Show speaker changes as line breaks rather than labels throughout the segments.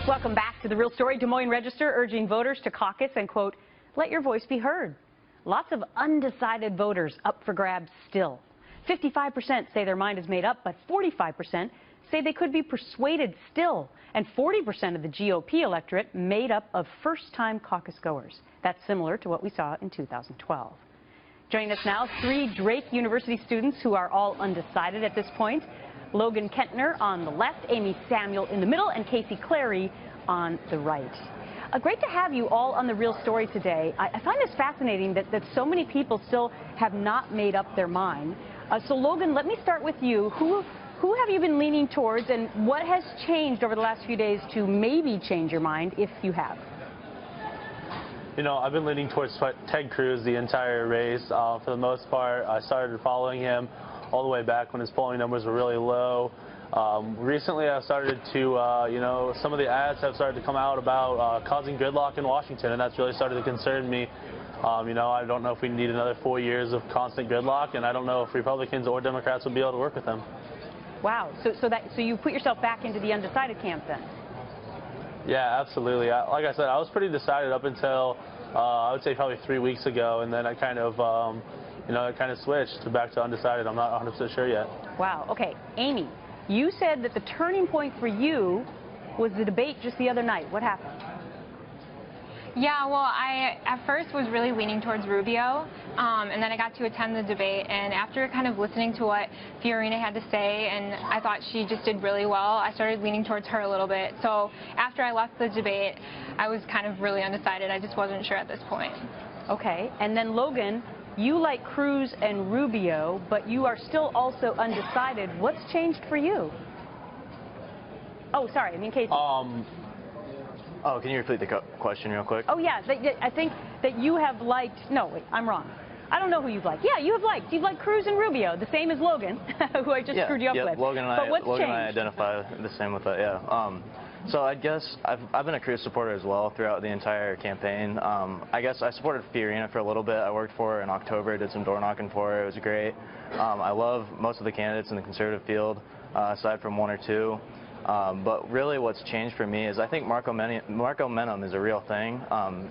Welcome back to The Real Story. Des Moines Register urging voters to caucus and, quote, let your voice be heard. Lots of undecided voters up for grabs still. 55% say their mind is made up, but 45% say they could be persuaded still. And 40% of the GOP electorate made up of first-time caucus-goers. That's similar to what we saw in 2012. Joining us now, 3 Drake University students who are all undecided at this point. Logan Kentner on the left, Amy Samuel in the middle, and Casey Clary on the right. Great to have you all on The Real Story today. I find this fascinating that so many people still have not made up their mind. So Logan, let me start with you. Who have you been leaning towards, and what has changed over the last few days to maybe change your mind, if you have?
You know, I've been leaning towards Ted Cruz the entire race. For the most part, I started following him all the way back when his polling numbers were really low. Recently, I've started to, you know, some of the ads have started to come out about causing gridlock in Washington, and that's really started to concern me. You know, I don't know if we need another 4 years of constant gridlock, and I don't know if Republicans or Democrats will be able to work with them.
Wow. So you put yourself back into the undecided camp then?
Yeah, absolutely. Like I said, I was pretty decided up until I would say probably 3 weeks ago, and then I kind of, you know, it kind of switched back to undecided. I'm not 100% sure yet.
Wow. Okay, Amy, you said that the turning point for you was the debate just the other night. What happened?
Yeah, well, I at first was really leaning towards Rubio, and then I got to attend the debate, and after kind of listening to what Fiorina had to say, and I thought she just did really well, I started leaning towards her a little bit. So after I left the debate, I was kind of really undecided. I just wasn't sure at this point.
Okay, and then Logan, you like Cruz and Rubio, but you are still also undecided. What's changed for you? Oh, sorry, I mean Casey.
Oh, can you repeat the question real quick?
Oh, yeah, I think that you have liked, no, wait, I'm wrong. I don't know who you've liked. Yeah, you've liked Cruz and Rubio, the same as Logan, who I just screwed you up with.
Logan and I identify the same with that, yeah. So I guess I've been a Cruz supporter as well throughout the entire campaign. I guess I supported Fiorina for a little bit. I worked for her in October, did some door knocking for her. It was great. I love most of the candidates in the conservative field, aside from 1 or 2. But really what's changed for me is I think Marco Menem is a real thing.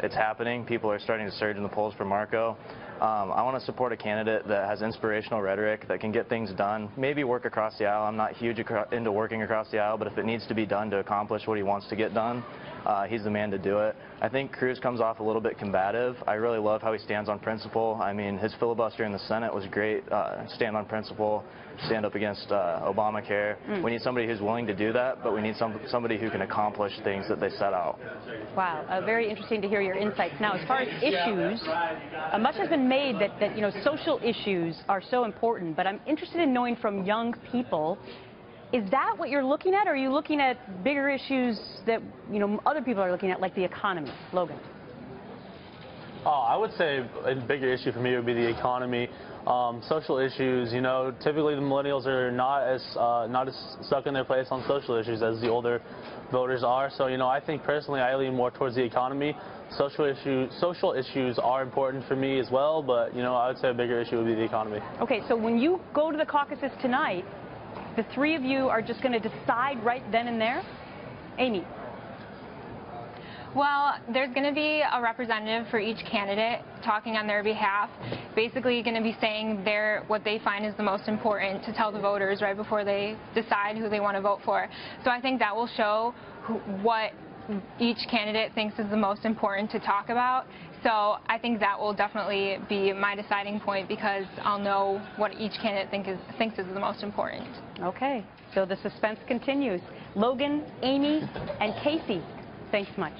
It's happening. People are starting to surge in the polls for Marco. I want to support a candidate that has inspirational rhetoric, that can get things done, maybe work across the aisle. I'm not huge into working across the aisle, but if it needs to be done to accomplish what he wants to get done, he's the man to do it. I think Cruz comes off a little bit combative. I really love how he stands on principle. I mean, his filibuster in the Senate was great. Stand on principle, stand up against Obamacare. We need somebody who's willing to do that, but we need somebody who can accomplish things that they set out.
Wow, very interesting to hear your insights. Now, as far as issues, much has been made that you know, social issues are so important, but I'm interested in knowing from young people, is that what you're looking at, or are you looking at bigger issues that, you know, other people are looking at, like the economy? Logan.
Oh, I would say a bigger issue for me would be the economy. Social issues, you know, typically the millennials are not as stuck in their place on social issues as the older voters are. So, you know, I think personally I lean more towards the economy. Social issues are important for me as well, but, you know, I would say a bigger issue would be the economy. Okay,
so when you go to the caucuses tonight, the 3 of you are just going to decide right then and there? Amy.
Well, there's going to be a representative for each candidate talking on their behalf, basically going to be saying what they find is the most important to tell the voters right before they decide who they want to vote for. So I think that will show what each candidate thinks is the most important to talk about. So I think that will definitely be my deciding point, because I'll know what each candidate thinks is the most important.
Okay, so the suspense continues. Logan, Amy, and Casey, thanks much.